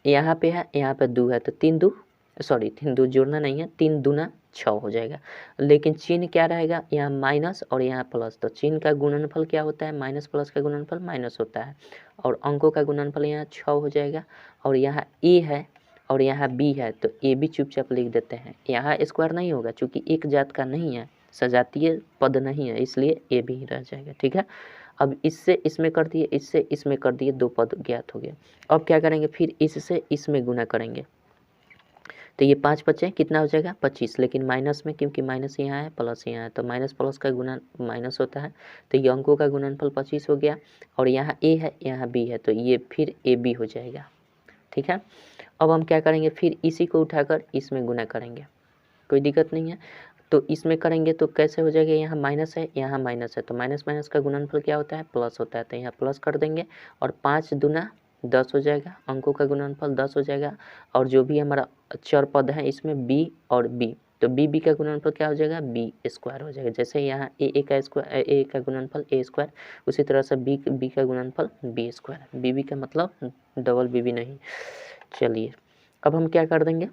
यहाँ पे है, यहाँ पे 2 है, तो 3 2 जोड़ना नहीं है, 3 दूना 6 हो जाएगा। लेकिन चिन्ह क्या रहेगा, यहाँ माइनस और यहाँ प्लस, तो चिन्ह का गुणनफल क्या होता है, माइनस प्लस का गुणनफल माइनस होता है, और अंकों का गुणनफल यहाँ 6 हो जाएगा। और यहाँ a है और यहाँ b है, तो a भी चुपचाप लिख देते हैं, यहाँ स्क्वायर नहीं होगा चूँकि एक जात का नहीं है, सजातीय पद नहीं है, इसलिए a भी रह जाएगा। ठीक है, अब इससे इसमें कर दिए, इससे इसमें कर दिए, 2 पद ज्ञात हो गया। अब क्या करेंगे, फिर इससे इसमें गुना करेंगे तो ये 5 बचे, कितना हो जाएगा 25, लेकिन माइनस में, क्योंकि माइनस यहाँ है प्लस यहाँ है, तो माइनस प्लस का गुणन माइनस होता है, तो ये अंकों का गुणनफल 25 हो गया। और यहाँ a है यहाँ b है, तो ये फिर ab हो जाएगा। ठीक है, अब हम क्या करेंगे, फिर इसी को उठाकर इसमें गुना करेंगे, कोई दिक्कत नहीं है। तो इसमें करेंगे तो कैसे हो जाएगा, यहाँ माइनस है यहाँ माइनस है, तो माइनस माइनस का गुणनफल क्या होता है, प्लस होता है, तो यहाँ प्लस कर देंगे और 5 दूना 10 हो जाएगा, अंकों का गुणनफल 10 हो जाएगा। और जो भी हमारा चर पद है इसमें b और b, तो बी का गुणनफल क्या हो जाएगा, बी स्क्वायर हो जाएगा। जैसे यहाँ ए का गुणनफल ए स्क्वायर, उसी तरह से बी का गुणनफल बी स्क्वायर। बी का मतलब डबल बी नहीं। चलिए अब हम क्या कर देंगे,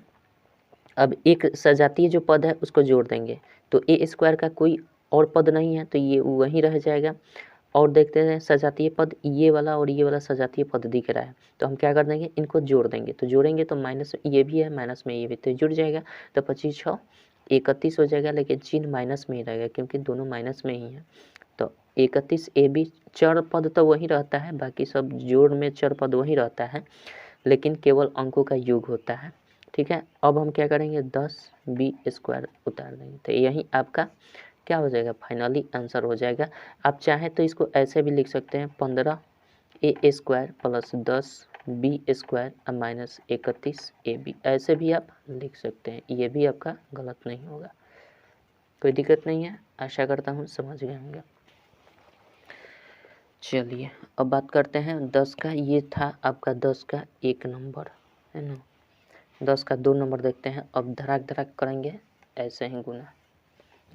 अब एक सजातीय जो पद है उसको जोड़ देंगे। तो ए स्क्वायर का कोई और पद नहीं है तो ये वहीं रह जाएगा। और देखते हैं सजातीय पद, ये वाला और ये वाला सजातीय पद दिख रहा है, तो हम क्या कर देंगे, इनको जोड़ देंगे। तो जोड़ेंगे तो माइनस ये भी है, माइनस में ये भी, तो जुड़ जाएगा। तो 25 6 31 हो जाएगा, लेकिन चिन्ह माइनस में ही रहेगा क्योंकि दोनों माइनस में ही है। तो 31 ए बी चर पद तो वही रहता है, बाकी सब जोड़ में चर पद वही रहता है, लेकिन केवल अंकों का योग होता है। ठीक है, अब हम क्या करेंगे, 10 बी स्क्वायर उतार देंगे। तो यही आपका क्या हो जाएगा, फाइनली आंसर हो जाएगा। आप चाहें तो इसको ऐसे भी लिख सकते हैं, 15 A square plus 10 B square minus 31 A B, ऐसे भी आप लिख सकते हैं। ये भी आपका गलत नहीं होगा, कोई दिक्कत नहीं है। आशा करता हूँ समझ गए होंगे। चलिए अब बात करते हैं 10 का। ये था आपका 10 का 1 नंबर, है ना। 10 का 2 नंबर देखते हैं। अब धड़ाक धड़ाक करेंगे ऐसे ही गुना,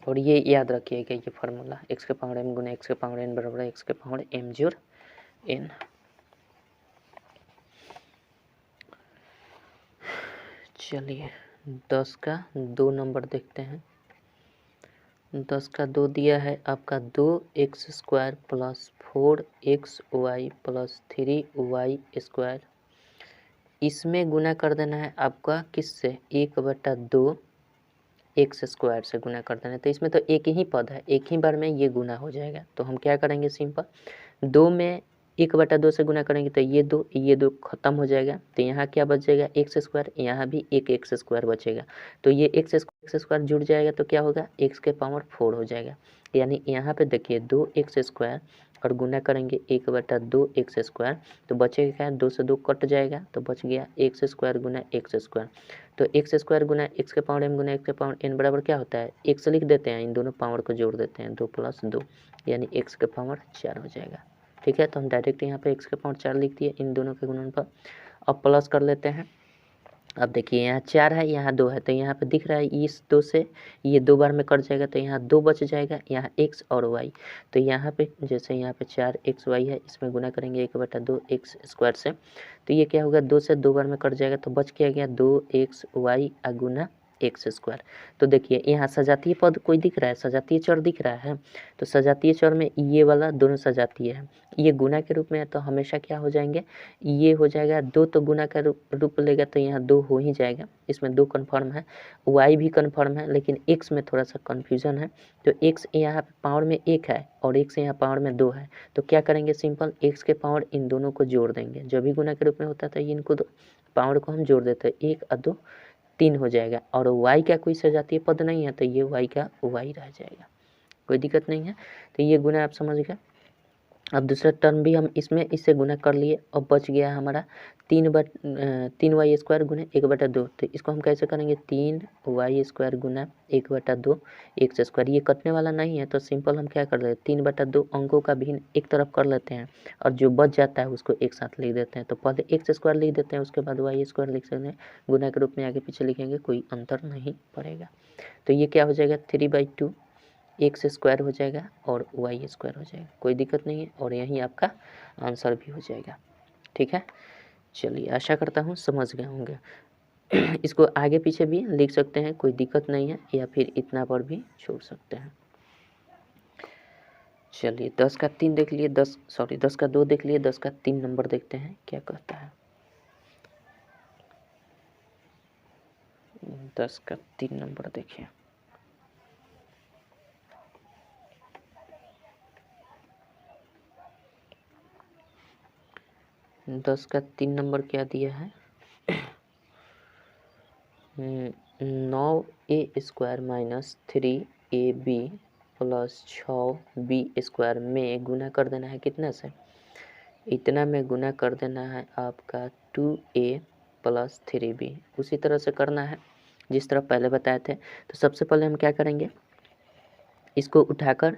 और ये याद रखिएगा ये फार्मूला, एक्स के पावर एम गुना एक्स के पावर एन बराबर एक्स के पावर एम जोड़ एन। चलिए 10 का 2 नंबर देखते हैं। 10 का 2 दिया है आपका 2x square plus 4xy plus 3y square. इसमें गुना कर देना है आपका किससे, 1/2 एक्स स्क्वायर से गुना कर देना है। तो इसमें तो एक ही पद है, एक ही बार में ये गुना हो जाएगा। तो हम क्या करेंगे, सिंपल 2 में 1/2 से गुना करेंगे तो ये दो खत्म हो जाएगा। तो यहाँ क्या बच जाएगा, एक्स स्क्वायर, यहाँ भी एक एक्स स्क्वायर बचेगा। तो ये एक्स स्क्वायर जुड़ जाएगा तो क्या होगा, एक्स के पावर 4 हो जाएगा। यानी यहाँ पे देखिए 2x स्क्वायर और गुना करेंगे 1/2 एक्स स्क्वायर, तो बचेगा क्या, 2 से 2 कट जाएगा तो बच गया एक्स स्क्वायर गुना एक्स स्क्वायर। तो एक्स स्क्वायर गुना एक्स के पावर एम गुना एक्स के पावर एन बराबर क्या होता है, एक्स लिख देते हैं, इन दोनों पावर को जोड़ देते हैं, 2 + 2 यानी एक्स के पावर 4 हो जाएगा। ठीक है, तो हम डायरेक्ट यहाँ पे एक्स के पावर 4 लिख दिए इन दोनों के गुणनफल। अब प्लस कर लेते हैं। अब देखिए यहाँ 4 है, यहाँ 2 है, तो यहाँ पे दिख रहा है इस 2 से ये 2 बार में कट जाएगा, तो यहाँ 2 बच जाएगा, यहाँ x और y। तो यहाँ पे जैसे यहाँ पे 4xy है, इसमें गुना करेंगे 1/2 एक्स स्क्वायर से, तो ये क्या होगा, 2 से 2 बार में कट जाएगा, तो बच क्या गया 2xy गुना एक्स स्क्वायर। तो देखिए यहाँ सजातीय पद कोई दिख रहा है, सजातीय चर दिख रहा है। तो सजातीय चर में ये वाला दोनों सजातीय है, ये गुना के रूप में है, तो हमेशा क्या हो जाएंगे, ये हो जाएगा 2, तो गुना का रूप लेगा तो यहाँ 2 हो ही जाएगा, इसमें 2 कन्फर्म है, y भी कन्फर्म है, लेकिन x में थोड़ा सा कन्फ्यूजन है। तो x यहाँ पे पावर में 1 है और x यहाँ पावर में 2 है, तो क्या करेंगे, सिंपल x के पावर इन दोनों को जोड़ देंगे। जब भी गुना के रूप में होता था ये इनको पावर को हम जोड़ देते हैं, 1 और 2 3 हो जाएगा। और y का कोई सजातीय पद नहीं है तो ये y का y रह जाएगा, कोई दिक्कत नहीं है। तो ये गुना आप समझ गए। अब दूसरा टर्म भी हम इसमें इससे गुना कर लिए, अब बच गया हमारा 3y स्क्वायर गुना 1/2। तो इसको हम कैसे करेंगे, 3y स्क्वायर गुना 1/2 एक्स स्क्वायर। ये कटने वाला नहीं है तो सिंपल हम क्या कर लेते हैं, 3/2 अंकों का भिन्न एक तरफ कर लेते हैं और जो बच जाता है उसको एक साथ लिख देते हैं। तो पहले एक्स स्क्वायर लिख देते हैं, उसके बाद y स्क्वायर लिख सकते हैं, गुना के रूप में आगे पीछे लिखेंगे, कोई अंतर नहीं पड़ेगा। तो ये क्या हो जाएगा, 3/2 एक्स स्क्वायर हो जाएगा और वाई स्क्वायर हो जाएगा, कोई दिक्कत नहीं है, और यही आपका आंसर भी हो जाएगा। ठीक है, चलिए आशा करता हूँ समझ गए होंगे। इसको आगे पीछे भी लिख सकते हैं, कोई दिक्कत नहीं है, या फिर इतना पर भी छोड़ सकते हैं। चलिए 10 का 3 देख लिए, 10 का 2 देख लिए, 10 का 3 नंबर देखते हैं क्या कहता है। 10 का 3 नंबर देखिए। दस का 3 नंबर क्या दिया है, 9a square minus 3ab plus 6b square में गुना कर देना है कितना से, इतना में गुना कर देना है आपका 2a प्लस 3b। उसी तरह से करना है जिस तरह पहले बताए थे। तो सबसे पहले हम क्या करेंगे, इसको उठाकर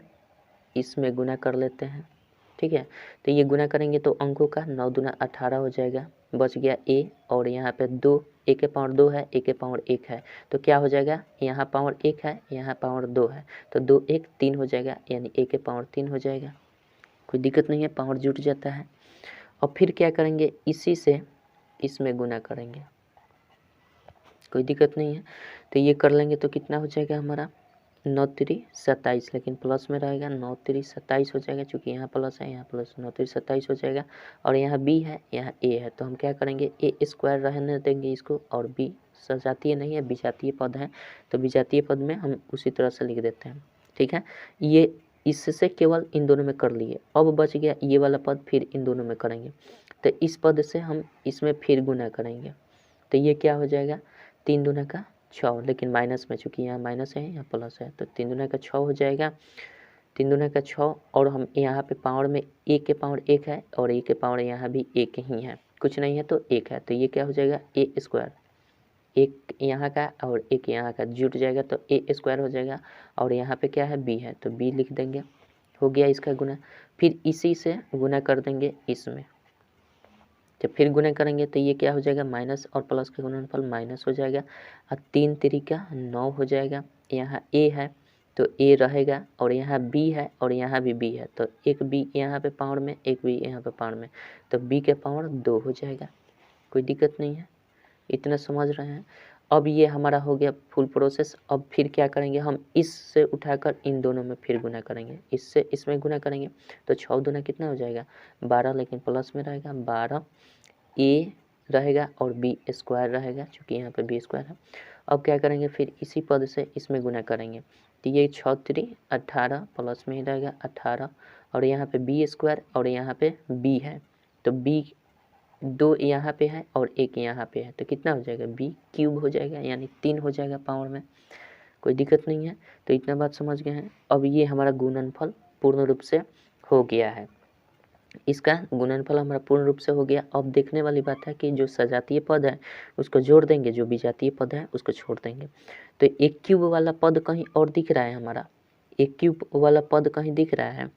इसमें गुना कर लेते हैं, ठीक है। तो ये गुना करेंगे तो अंकों का 9 दूना 18 हो जाएगा, बच गया a, और यहाँ पे 2, a के पावर 2 है, a के पावर 1 है, तो क्या हो जाएगा, यहाँ पावर 1 है, यहाँ पावर 2 है, तो 2 1 3 हो जाएगा, यानी a के पावर 3 हो जाएगा। कोई दिक्कत नहीं है, पावर जुट जाता है। और फिर क्या करेंगे, इसी से इसमें गुना करेंगे, कोई दिक्कत नहीं है। तो ये कर लेंगे तो कितना हो जाएगा हमारा 9 3 27, लेकिन प्लस में रहेगा, 9 3 27 हो जाएगा, चूँकि यहाँ प्लस है यहाँ प्लस, 9 3 27 हो जाएगा। और यहाँ b है यहाँ a है, तो हम क्या करेंगे a स्क्वायर रहने देंगे इसको, और b सजातीय नहीं है विजातीय पद है, तो विजातीय पद में हम उसी तरह से लिख देते हैं। ठीक है, ये इससे केवल इन दोनों में कर लिए। अब बच गया ये वाला पद, फिर इन दोनों में करेंगे, तो इस पद से हम इसमें फिर गुना करेंगे, तो ये क्या हो जाएगा 3 दूना का 6, लेकिन माइनस में, चूँकि यहाँ माइनस है यहाँ प्लस है, तो 3 दूना का 6 हो जाएगा, 3 दूना का 6। और हम यहाँ पे पावर में a के पावर 1 है, और a के पावर यहाँ भी 1 ही है, कुछ नहीं है तो 1 है, तो ये क्या हो जाएगा a स्क्वायर, 1 यहाँ का और 1 यहाँ का जुट जाएगा तो a स्क्वायर हो जाएगा। और यहाँ पे क्या है b है, तो b लिख देंगे, हो गया इसका गुना। फिर इसी से गुना कर देंगे इसमें, जब फिर गुना करेंगे तो ये क्या हो जाएगा, माइनस और प्लस का गुणनफल माइनस हो जाएगा, और 3 3 9 हो जाएगा। यहाँ a है तो a रहेगा, और यहाँ b है और यहाँ भी b है, तो एक b यहाँ पे पावर में, एक b यहाँ पे पावर में, तो b के पावर 2 हो जाएगा। कोई दिक्कत नहीं है, इतना समझ रहे हैं। अब ये हमारा हो गया फुल प्रोसेस। अब फिर क्या करेंगे, हम इससे उठाकर इन दोनों में फिर गुना करेंगे, इससे इसमें गुना करेंगे, तो 6 दूना कितना हो जाएगा 12, लेकिन प्लस में रहेगा 12 a रहेगा और b स्क्वायर रहेगा, चूँकि यहाँ पे b स्क्वायर है। अब क्या करेंगे, फिर इसी पद से इसमें गुना करेंगे, तो ये 6 3 18 प्लस में ही रहेगा 18, और यहाँ पे b स्क्वायर और यहाँ पे b है, तो b 2 यहाँ पे है और 1 यहाँ पे है, तो कितना हो जाएगा b क्यूब हो जाएगा, यानी 3 हो जाएगा पावर में। कोई दिक्कत नहीं है, तो इतना बात समझ गए हैं। अब ये हमारा गुणनफल पूर्ण रूप से हो गया है, इसका गुणनफल हमारा पूर्ण रूप से हो गया। अब देखने वाली बात है कि जो सजातीय पद है उसको जोड़ देंगे, जो विजातीय पद है उसको छोड़ देंगे। तो एक क्यूब वाला पद कहीं और दिख रहा है हमारा, एक क्यूब वाला पद कहीं दिख रहा है,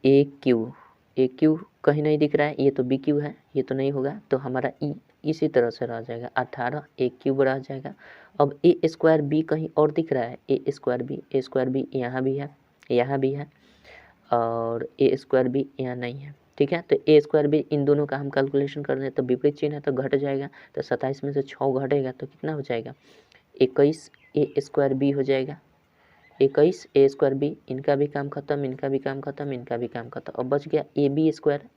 एक क्यूब कहीं नहीं दिख रहा है, ये तो बी क्यूब है, ये तो नहीं होगा, तो हमारा इसी तरह से रह जाएगा 18 एक क्यूब रह जाएगा। अब ए स्क्वायर बी कहीं और दिख रहा है, ए स्क्वायर बी यहाँ भी है, यहाँ भी है, और ए स्क्वायर भी यहाँ नहीं है। ठीक है, तो ए स्क्वायर भी इन दोनों का हम कैलकुलेशन कर दें तो विपरीत चिन्ह है तो घट जाएगा, तो 27 में से 6 घटेगा तो कितना हो जाएगा 21 ए स्क्वायर बी हो जाएगा, 21 ए स्क्वायर बी, इनका भी काम खत्म, इनका भी काम खत्म, इनका भी काम खत्म। अब बच गया ए बी स्क्वायर,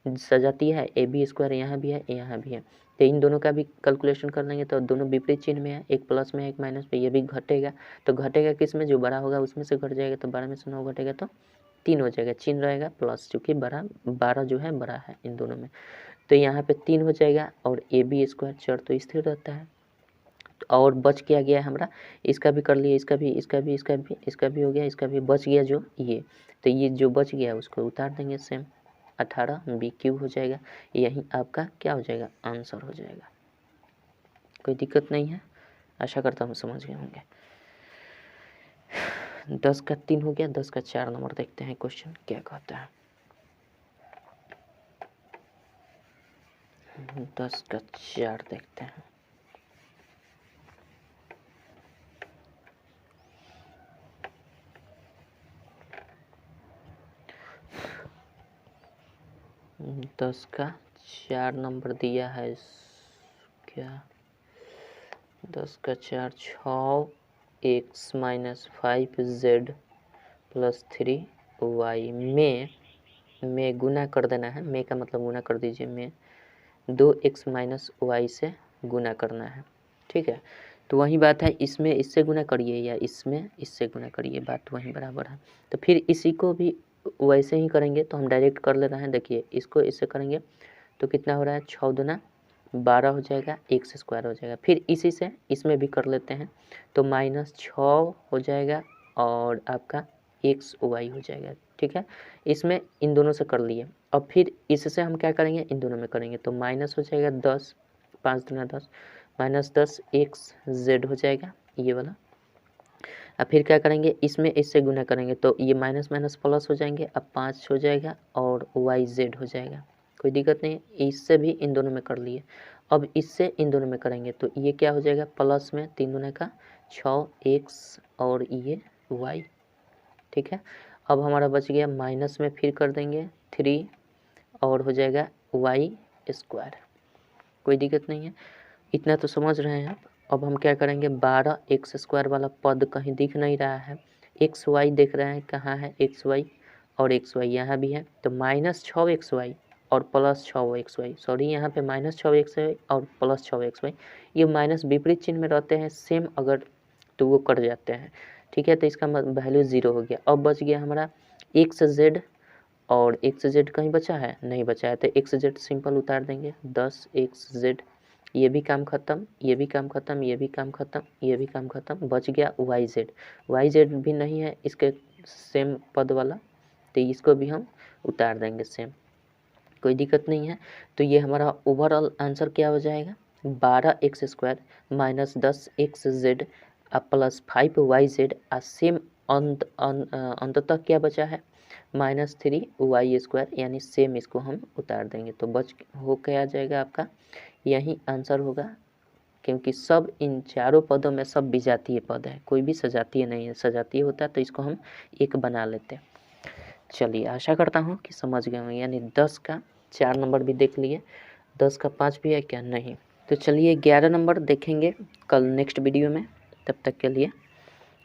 सजाती है ए बी स्क्वायर, यहाँ भी है यहाँ भी है, तो इन दोनों का भी कैलकुलेशन कर लेंगे तो दोनों विपरीत चिन्ह में है, एक प्लस में एक माइनस पे, ये भी घटेगा, तो घटेगा किस में, जो बड़ा होगा उसमें से घट जाएगा, तो 12 में से 9 घटेगा तो 3 हो जाएगा, चिन्ह रहेगा प्लस, चूँकि 12 जो है बड़ा है इन दोनों में, तो यहाँ पे 3 हो जाएगा। और ए बी स्क्वायर चर तो स्थिर रहता है, और बच क्या गया हमारा, इसका भी कर लिए, इसका भी हो गया, इसका भी बच गया जो ये, तो ये जो बच गया उसको उतार देंगे सेम, 18 बी क्यूब हो जाएगा, यही आपका क्या हो जाएगा आंसर हो जाएगा। कोई दिक्कत नहीं है, आशा करता हूँ समझ गए होंगे। 10 का 3 हो गया, 10 का 4 नंबर देखते हैं क्वेश्चन क्या कहता है। 10 का 4 देखते हैं। दस का 4 नंबर दिया है क्या, 10 का 4 6 x minus 5 z plus 3 y में गुना कर देना है, में का मतलब गुना कर दीजिए, में 2x माइनस वाई से गुना करना है। ठीक है, तो वही बात है, इसमें इससे गुना करिए या इसमें इससे गुना करिए, बात वहीं बराबर है। तो फिर इसी को भी वैसे ही करेंगे, तो हम डायरेक्ट कर ले रहे हैं, देखिए इसको इससे करेंगे तो कितना हो रहा है 6 दूना 12 हो जाएगा, एक्स स्क्वायर हो जाएगा। फिर इसी से इसमें भी कर लेते हैं, तो -6 हो जाएगा और आपका एक्स वाई हो जाएगा। ठीक है, इसमें इन दोनों से कर लिए। अब फिर इससे हम क्या करेंगे, इन दोनों में करेंगे, तो माइनस हो जाएगा 10, 5 दूना 10, -10 एक्स जेड हो जाएगा ये वाला, अब फिर क्या करेंगे, इसमें इससे गुना करेंगे तो ये माइनस माइनस प्लस हो जाएंगे, अब 5 हो जाएगा और YZ हो जाएगा, कोई दिक्कत नहीं है। इससे भी इन दोनों में कर लिए, अब इससे इन दोनों में करेंगे तो ये क्या हो जाएगा, प्लस में 3 दूना का 6x और ये y, ठीक है। अब हमारा बच गया माइनस में फिर कर देंगे 3 और हो जाएगा y², कोई दिक्कत नहीं है, इतना तो समझ रहे हैं आप। अब हम क्या करेंगे, 12x² वाला पद कहीं दिख नहीं रहा है, xy देख रहे हैं कहाँ है, xy और xy यहाँ भी है, तो -6xy और +6xy, सॉरी यहाँ पे -6xy और +6xy, ये माइनस विपरीत चिन्ह में रहते हैं सेम अगर, तो वो कट जाते हैं, ठीक है। तो इसका वैल्यू 0 हो गया। अब बच गया हमारा xz, और xz कहीं बचा है, नहीं बचा है, तो xz सिंपल उतार देंगे, 10xz, ये भी काम खत्म, ये भी काम खत्म, ये भी काम खत्म, ये भी काम खत्म, बच गया yz भी नहीं है इसके सेम पद वाला, तो इसको भी हम उतार देंगे सेम, कोई दिक्कत नहीं है। तो ये हमारा ओवरऑल आंसर क्या हो जाएगा, 12x² minus 10xz plus 5yz same, अंततः क्या बचा है, -3y², यानी सेम इसको हम उतार देंगे, तो बच हो क्या आ जाएगा आपका, यही आंसर होगा, क्योंकि सब इन चारों पदों में सब विजातीय पद है, कोई भी सजातीय नहीं है, सजातीय होता तो इसको हम एक बना लेते। चलिए आशा करता हूँ कि समझ गए होंगे, यानी 10 का 4 नंबर भी देख लिए, 10 का 5 भी है क्या, नहीं। तो चलिए 11 नंबर देखेंगे कल नेक्स्ट वीडियो में, तब तक के लिए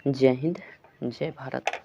जय हिंद जय भारत।